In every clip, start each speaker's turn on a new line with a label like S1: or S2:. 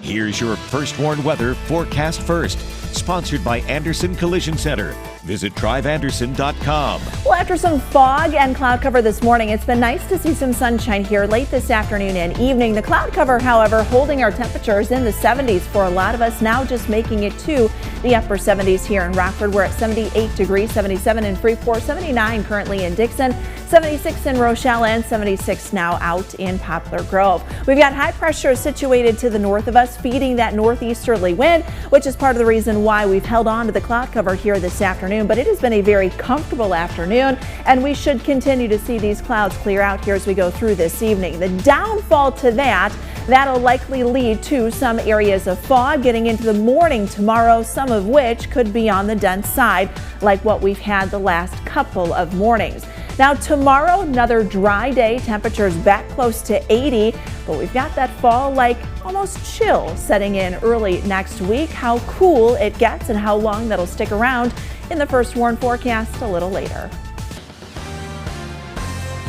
S1: Here's your First Warn Weather forecast first, sponsored by Anderson Collision Center. Visit driveanderson.com.
S2: Well, after some fog and cloud cover this morning, it's been nice to see some sunshine here late this afternoon and evening. The cloud cover, however, holding our temperatures in the 70s for a lot of us, now just making it to the upper 70s here in Rockford. We're at 78 degrees, 77 in Freeport, 79 currently in Dixon, 76 in Rochelle, and 76 now out in Poplar Grove. We've got high pressure situated to the north of us, feeding that northeasterly wind, which is part of the reason why we've held on to the cloud cover here this afternoon. But it has been a very comfortable afternoon, and we should continue to see these clouds clear out here as we go through this evening. The downfall to that'll likely lead to some areas of fog getting into the morning tomorrow, some of which could be on the dense side, like what we've had the last couple of mornings. Now tomorrow, another dry day, temperatures back close to 80, but we've got that fall-like almost chill setting in early next week. How cool it gets and how long that'll stick around in the First Warn forecast a little later.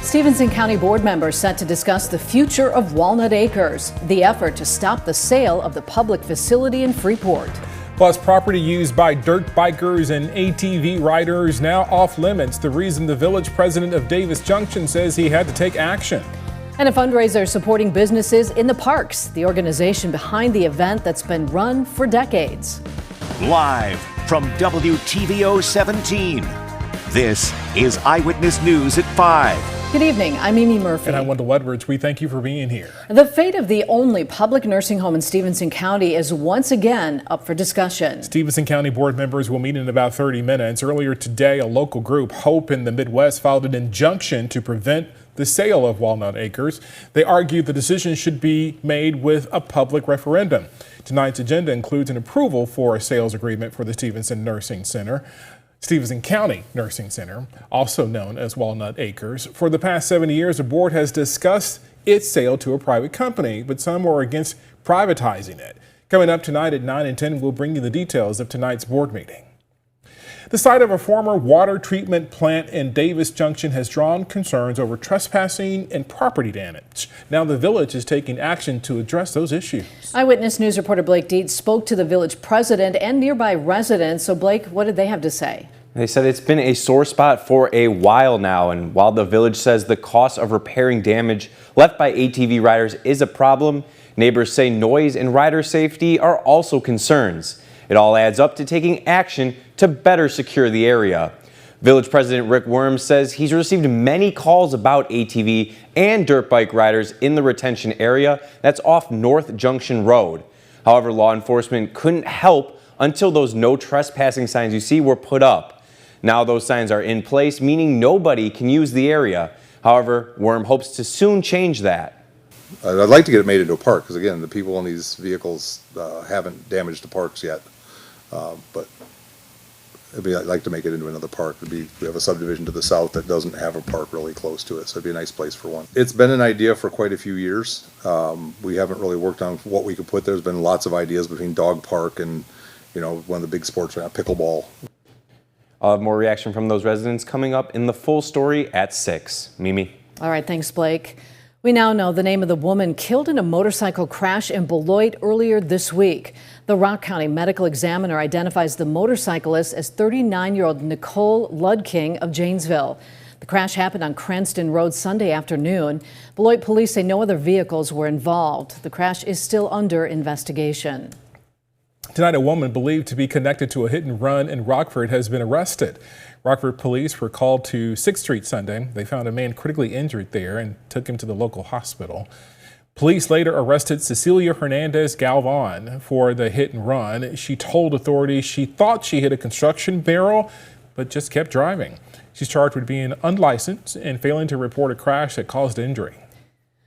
S3: Stevenson County board members set to discuss the future of Walnut Acres, the effort to stop the sale of the public facility in Freeport.
S4: Plus, property used by dirt bikers and ATV riders now off limits. The reason the village president of Davis Junction says he had to take action.
S3: And a fundraiser supporting businesses in the parks, the organization behind the event that's been run for decades.
S1: Live from WTVO 17, this is Eyewitness News at 5.
S3: Good evening, I'm Amy Murphy.
S4: And I'm Wendell Edwards. We thank you for being here.
S3: The fate of the only public nursing home in Stevenson County is once again up for discussion.
S4: Stevenson County board members will meet in about 30 minutes. Earlier today, a local group, Hope in the Midwest, filed an injunction to prevent the sale of Walnut Acres. They argued the decision should be made with a public referendum. Tonight's agenda includes an approval for a sales agreement for the Stevenson County Nursing Center, also known as Walnut Acres. For the past 70 years, the board has discussed its sale to a private company, but some were against privatizing it. Coming up tonight at 9 and 10, we'll bring you the details of tonight's board meeting. The site of a former water treatment plant in Davis Junction has drawn concerns over trespassing and property damage. Now the village is taking action to address those issues.
S3: Eyewitness News reporter Blake Dietz spoke to the village president and nearby residents. So Blake, what did they have to say?
S5: They said it's been a sore spot for a while now, and while the village says the cost of repairing damage left by ATV riders is a problem, neighbors say noise and rider safety are also concerns. It all adds up to taking action to better secure the area. Village President Rick Worms says he's received many calls about ATV and dirt bike riders in the retention area that's off North Junction Road. However, law enforcement couldn't help until those no trespassing signs you see were put up. Now those signs are in place, meaning nobody can use the area. However, Worm hopes to soon change that.
S6: I'd like to get it made into a park because, again, the people in these vehicles haven't damaged the parks yet. But I'd like to make it into another park. We have a subdivision to the south that doesn't have a park really close to it, so it'd be a nice place for one. It's been an idea for quite a few years. We haven't really worked on what we could put there. There's been lots of ideas between dog park and, one of the big sports right now, pickleball.
S5: I'll have more reaction from those residents coming up in the full story at 6. Mimi.
S3: All right, thanks, Blake. We now know the name of the woman killed in a motorcycle crash in Beloit earlier this week. The Rock County Medical Examiner identifies the motorcyclist as 39-year-old Nicole Ludking of Janesville. The crash happened on Cranston Road Sunday afternoon. Beloit police say no other vehicles were involved. The crash is still under investigation.
S4: Tonight, a woman believed to be connected to a hit and run in Rockford has been arrested. Rockford police were called to 6th Street Sunday. They found a man critically injured there and took him to the local hospital. Police later arrested Cecilia Hernandez Galvan for the hit and run. She told authorities she thought she hit a construction barrel, but just kept driving. She's charged with being unlicensed and failing to report a crash that caused injury.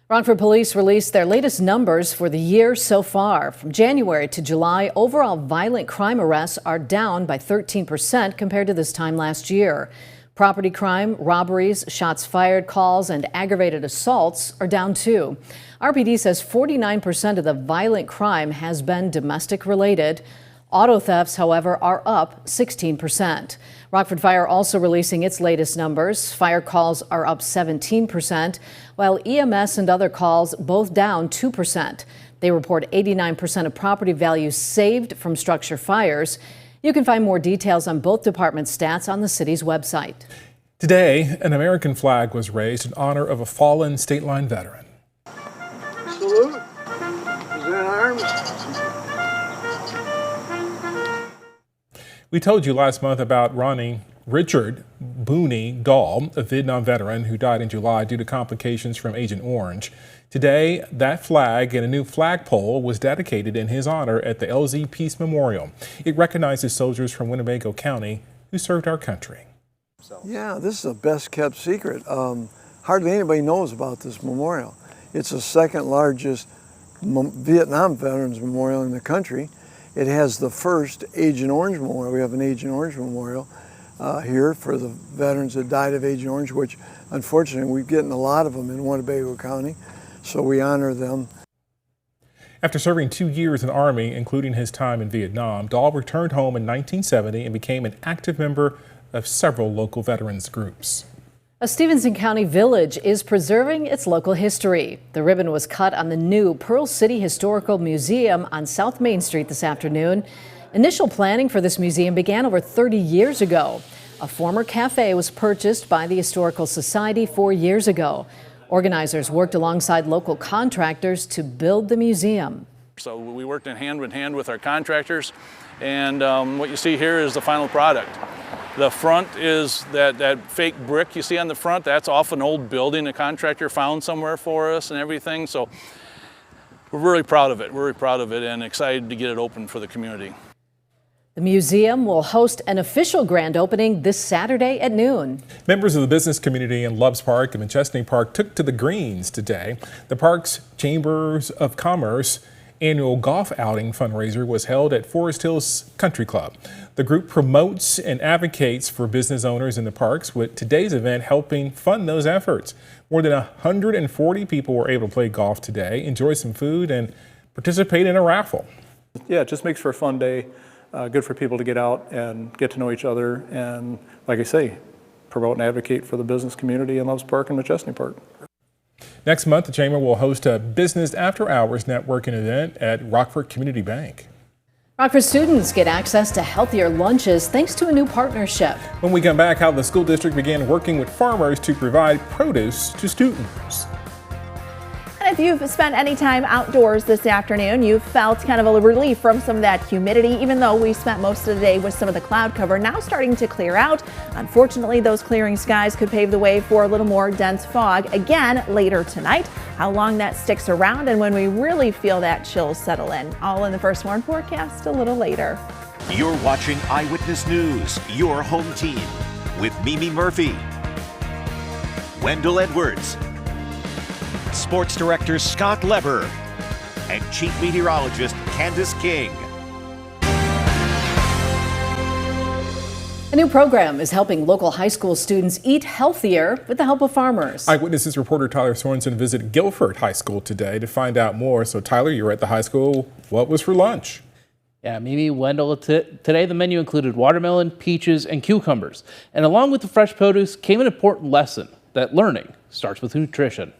S3: Rockford police released their latest numbers for the year so far. From January to July, overall violent crime arrests are down by 13% compared to this time last year. Property crime, robberies, shots fired calls, and aggravated assaults are down too. RPD says 49% of the violent crime has been domestic related. Auto thefts, however, are up 16%. Rockford Fire also releasing its latest numbers. Fire calls are up 17%, while EMS and other calls both down 2%. They report 89% of property values saved from structure fires. You can find more details on both departments' stats on the city's website.
S4: Today, an American flag was raised in honor of a fallen state line veteran.
S7: Salute. Present arms.
S4: We told you last month about Richard Booney Dahl, a Vietnam veteran who died in July due to complications from Agent Orange. Today, that flag and a new flagpole was dedicated in his honor at the LZ Peace Memorial. It recognizes soldiers from Winnebago County who served our country.
S7: Yeah, this is the best kept secret. Hardly anybody knows about this memorial. It's the second largest Vietnam Veterans Memorial in the country. It has the first Agent Orange Memorial. We have an Agent Orange Memorial here for the veterans that died of Agent Orange, which unfortunately we're getting a lot of them in Winnebago County, so we honor them.
S4: After serving 2 years in the Army, including his time in Vietnam, Dahl returned home in 1970 and became an active member of several local veterans groups.
S3: A Stevenson County village is preserving its local history. The ribbon was cut on the new Peal City Historical Museum on South Main Street this afternoon. Initial planning for this museum began over 30 years ago. A former cafe was purchased by the Historical Society 4 years ago. Organizers worked alongside local contractors to build the museum.
S8: So we worked in hand with our contractors, and what you see here is the final product. The front is that fake brick you see on the front. That's off an old building a contractor found somewhere for us and everything. So we're really proud of it. We're really proud of it and excited to get it open for the community.
S3: The museum will host an official grand opening this Saturday at noon.
S4: Members of the business community in Loves Park and McChesney Park took to the greens today. The park's Chambers of Commerce annual golf outing fundraiser was held at Forest Hills Country Club. The group promotes and advocates for business owners in the parks, with today's event helping fund those efforts. More than 140 people were able to play golf today, enjoy some food, and participate in a raffle.
S9: Yeah, it just makes for a fun day. Good for people to get out and get to know each other and, like I say, promote and advocate for the business community in Loves Park and McChesney Park.
S4: Next month, the Chamber will host a business after-hours networking event at Rockford Community Bank.
S3: Rockford students get access to healthier lunches thanks to a new partnership.
S4: When we come back, how the school district began working with farmers to provide produce to students.
S2: And if you've spent any time outdoors this afternoon, you've felt kind of a relief from some of that humidity, even though we spent most of the day with some of the cloud cover now starting to clear out. Unfortunately, those clearing skies could pave the way for a little more dense fog again later tonight. How long that sticks around and when we really feel that chill settle in. All in the First Warn forecast a little later.
S1: You're watching Eyewitness News, your home team, with Mimi Murphy, Wendell Edwards, Sports Director Scott Leber, and Chief Meteorologist Candace King.
S3: A new program is helping local high school students eat healthier with the help of farmers.
S4: Eyewitness reporter Tyler Sorensen visited Guilford High School today to find out more. So Tyler, you're at the high school. What was for lunch?
S10: Yeah, Mimi, Wendell, today the menu included watermelon, peaches, and cucumbers. And along with the fresh produce came an important lesson that learning starts with nutrition.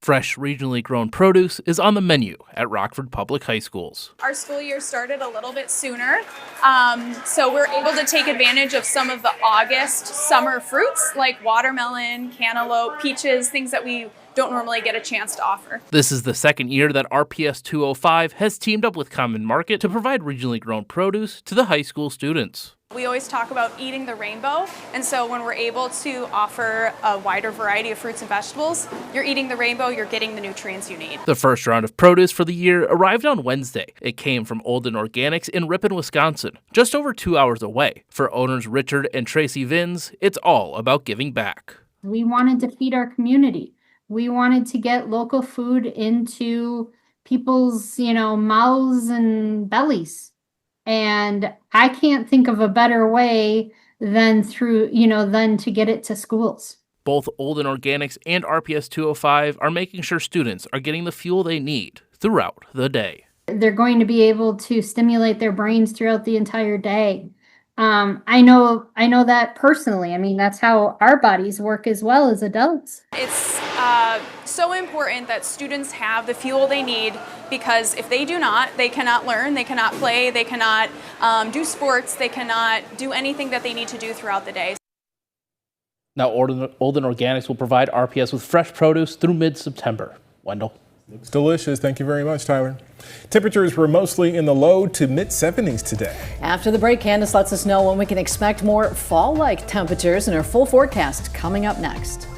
S10: Fresh, regionally grown produce is on the menu at Rockford Public High Schools.
S11: Our school year started a little bit sooner, so we're able to take advantage of some of the August summer fruits like watermelon, cantaloupe, peaches, things that we don't normally get a chance to offer.
S10: This is the second year that RPS 205 has teamed up with Common Market to provide regionally grown produce to the high school students.
S11: We always talk about eating the rainbow, and so when we're able to offer a wider variety of fruits and vegetables, you're eating the rainbow, you're getting the nutrients you need.
S10: The first round of produce for the year arrived on Wednesday. It came from Olden Organics in Ripon, Wisconsin, just over 2 hours away. For owners Richard and Tracy Vins, it's all about giving back.
S12: We wanted to feed our community. We wanted to get local food into people's, mouths and bellies. And I can't think of a better way than than to get it to schools.
S10: Both Olden Organics and RPS 205 are making sure students are getting the fuel they need throughout the day.
S12: They're going to be able to stimulate their brains throughout the entire day. I know that personally. I mean, that's how our bodies work as well as adults.
S11: It's so important that students have the fuel they need, because if they do not, they cannot learn, they cannot play, they cannot do sports, they cannot do anything that they need to do throughout the day.
S10: Now, Olden Organics will provide RPS with fresh produce through mid-September. Wendell.
S4: Looks delicious. Thank you very much, Tyler. Temperatures were mostly in the low to mid-70s today.
S3: After the break, Candace lets us know when we can expect more fall-like temperatures in our full forecast coming up next.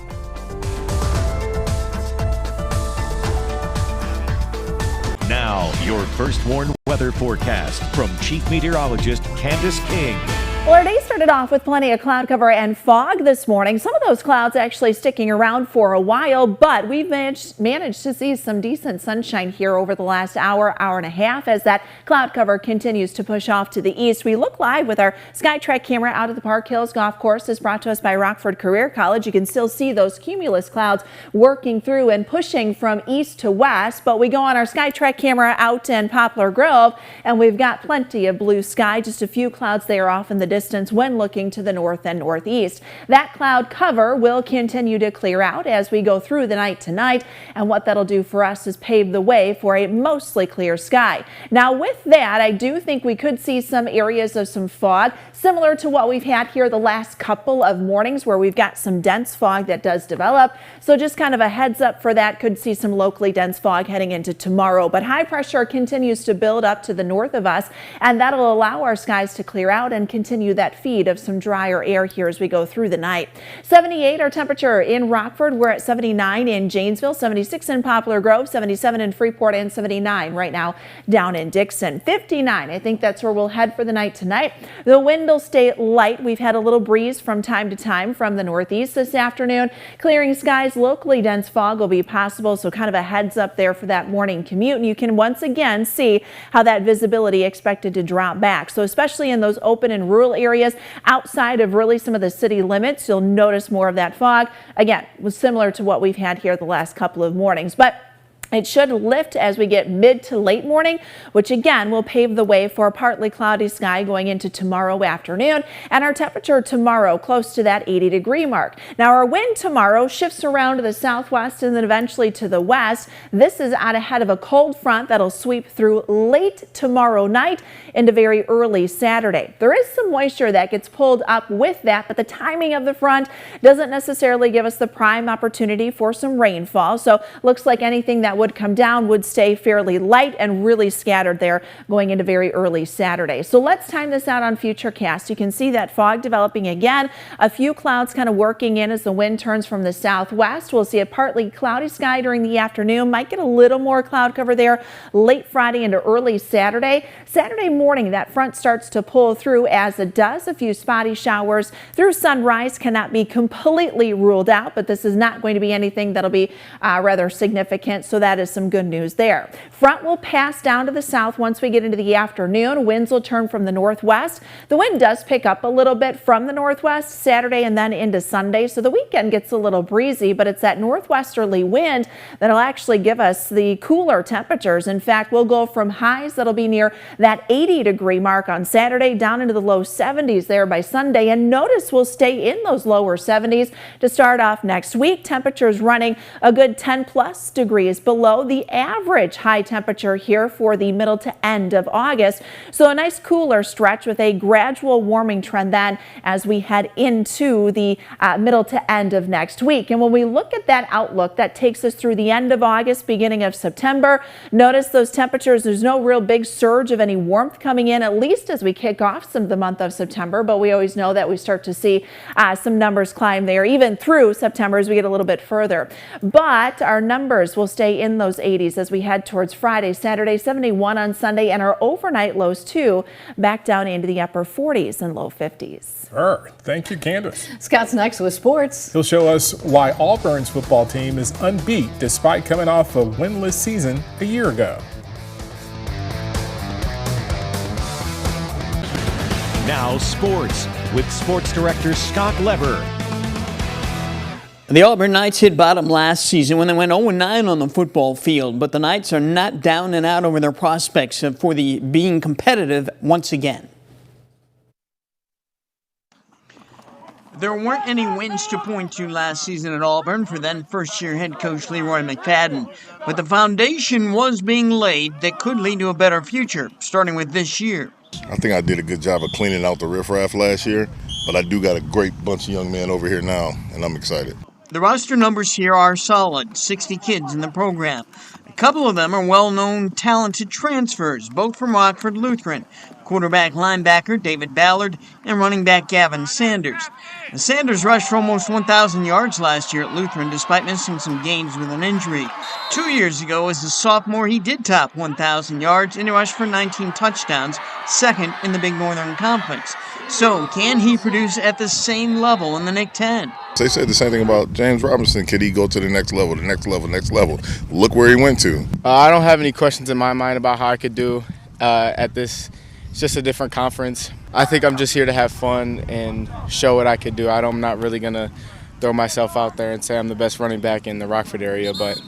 S1: Now, your first warned weather forecast from Chief Meteorologist Candace King.
S2: Well, our day started off with plenty of cloud cover and fog this morning. Some of those clouds actually sticking around for a while, but we've managed to see some decent sunshine here over the last hour and a half as that cloud cover continues to push off to the east. We look live with our SkyTrack camera out at the Park Hills Golf Course. Is brought to us by Rockford Career College. You can still see those cumulus clouds working through and pushing from east to west, but we go on our SkyTrack camera out in Poplar Grove and we've got plenty of blue sky, just a few clouds there off in the distance when looking to the north and northeast. That cloud cover will continue to clear out as we go through the night tonight, and what that'll do for us is pave the way for a mostly clear sky. Now with that, I do think we could see some areas of some fog similar to what we've had here the last couple of mornings where we've got some dense fog that does develop. So just kind of a heads up for that. Could see some locally dense fog heading into tomorrow, but high pressure continues to build up to the north of us, and that'll allow our skies to clear out and continue that feed of some drier air here as we go through the night. 78 our temperature in Rockford. We're at 79 in Janesville, 76 in Poplar Grove, 77 in Freeport, and 79 right now down in Dixon. 59, I think that's where we'll head for the night tonight. The wind will stay light. We've had a little breeze from time to time from the northeast this afternoon. Clearing skies, locally dense fog will be possible, so kind of a heads up there for that morning commute. And you can once again see how that visibility expected to drop back. So especially in those open and rural areas outside of really some of the city limits, you'll notice more of that fog. Again, was similar to what we've had here the last couple of mornings, but it should lift as we get mid to late morning, which again will pave the way for a partly cloudy sky going into tomorrow afternoon, and our temperature tomorrow close to that 80-degree mark. Now our wind tomorrow shifts around to the southwest and then eventually to the west. This is out ahead of a cold front that'll sweep through late tomorrow night into very early Saturday. There is some moisture that gets pulled up with that, but the timing of the front doesn't necessarily give us the prime opportunity for some rainfall. So looks like anything that would come down would stay fairly light and really scattered there going into very early Saturday. So let's time this out on Futurecast. You can see that fog developing again, a few clouds kind of working in as the wind turns from the southwest. We'll see a partly cloudy sky during the afternoon, might get a little more cloud cover there late Friday into early Saturday. Saturday morning, that front starts to pull through. As it does, a few spotty showers through sunrise cannot be completely ruled out, but this is not going to be anything that'll be rather significant. So that is some good news there. Front will pass down to the south once we get into the afternoon. Winds will turn from the northwest. The wind does pick up a little bit from the northwest Saturday and then into Sunday, so the weekend gets a little breezy, but it's that northwesterly wind that'll actually give us the cooler temperatures. In fact, we'll go from highs that'll be near that 80-degree mark on Saturday down into the low 70s there by Sunday, and notice we'll stay in those lower 70s to start off next week. Temperatures running a good 10+ degrees below the average high temperature here for the middle to end of August. So a nice cooler stretch with a gradual warming trend then as we head into the middle to end of next week. And when we look at that outlook, that takes us through the end of August, beginning of September. Notice those temperatures. There's no real big surge of any warmth coming in, at least as we kick off the month of September. But we always know that we start to see some numbers climb there even through September as we get a little bit further. But our numbers will stay in those 80s as we head towards Friday, Saturday, 71 on Sunday, and our overnight lows too back down into the upper 40s and low 50s.
S4: Thank you, Candace.
S3: Scott's next with sports.
S4: He'll show us why Auburn's football team is unbeat despite coming off a winless season a year ago.
S1: Now sports with sports director Scott Lever.
S13: The Auburn Knights hit bottom last season when they went 0-9 on the football field, but the Knights are not down and out over their prospects for being competitive once again. There weren't any wins to point to last season at Auburn for then first-year head coach Leroy McFadden, but the foundation was being laid that could lead to a better future, starting with this year.
S14: I think I did a good job of cleaning out the riffraff last year, but I do got a great bunch of young men over here now, and I'm excited.
S13: The roster numbers here are solid, 60 kids in the program. A couple of them are well-known, talented transfers, both from Rockford Lutheran. Quarterback linebacker David Ballard and running back Gavin Sanders. Sanders rushed for almost 1,000 yards last year at Lutheran despite missing some games with an injury. 2 years ago, as a sophomore, he did top 1,000 yards and he rushed for 19 touchdowns, second in the Big Northern Conference. So, can he produce at the same level in the Nick 10?
S14: They said the same thing about James Robinson. Could he go to the next level, the next level, next level? Look where he went to.
S15: I don't have any questions in my mind about how I could do at this. It's just a different conference. I think I'm just here to have fun and show what I could do. I'm not really going to throw myself out there and say I'm the best running back in the Rockford area, but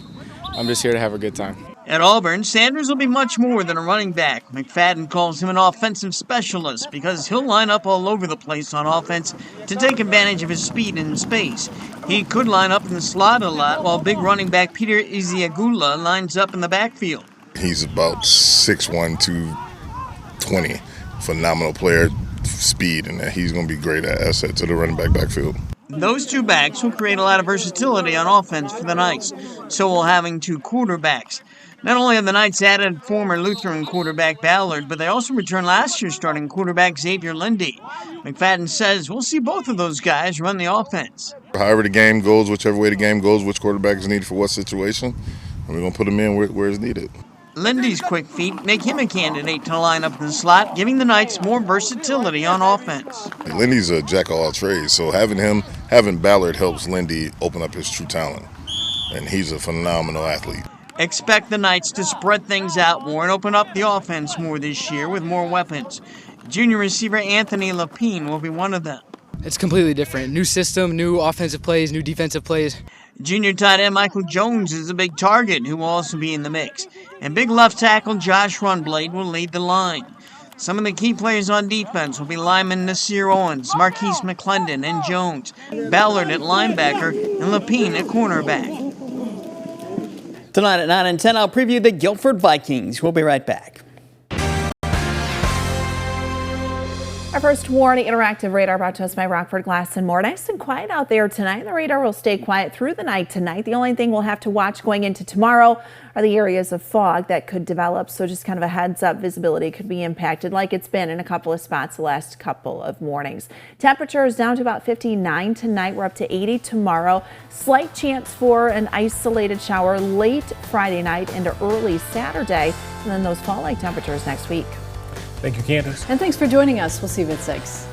S15: I'm just here to have a good time.
S13: At Auburn, Sanders will be much more than a running back. McFadden calls him an offensive specialist because he'll line up all over the place on offense to take advantage of his speed and space. He could line up in the slot a lot, while big running back Peter Iziagula lines up in the backfield.
S14: He's about 6'1", 220, phenomenal player, speed, and he's going to be great asset to the running back backfield.
S13: Those two backs will create a lot of versatility on offense for the Knights, so will having two quarterbacks. Not only have the Knights added former Lutheran quarterback Ballard, but they also returned last year's starting quarterback Xavier Lindy. McFadden says we'll see both of those guys run the offense.
S14: However the game goes, whichever way the game goes, which quarterback is needed for what situation, and we're going to put them in where it's needed.
S13: Lindy's quick feet make him a candidate to line up in the slot, giving the Knights more versatility on offense.
S14: Lindy's a jack of all trades, so having Ballard helps Lindy open up his true talent, and he's a phenomenal athlete.
S13: Expect the Knights to spread things out more and open up the offense more this year with more weapons. Junior receiver Anthony Lapine will be one of them.
S16: It's completely different. New system, new offensive plays, new defensive plays.
S13: Junior tight end Michael Jones is a big target who will also be in the mix. And big left tackle Josh Runblade will lead the line. Some of the key players on defense will be lineman Nasir Owens, Marquise McClendon, and Jones. Ballard at linebacker and Lapine at cornerback. Tonight at 9 and 10, I'll preview the Guilford Vikings. We'll be right back.
S2: Our first warning interactive radar brought to us by Rockford Glass and More. Nice and quiet out there tonight. The radar will stay quiet through the night tonight. The only thing we'll have to watch going into tomorrow are the areas of fog that could develop. So just kind of a heads up, visibility could be impacted like it's been in a couple of spots the last couple of mornings. Temperatures down to about 59 tonight. We're up to 80 tomorrow. Slight chance for an isolated shower late Friday night into early Saturday. And then those fall-like temperatures next week.
S4: Thank you, Candace.
S3: And thanks for joining us. We'll see you at 6.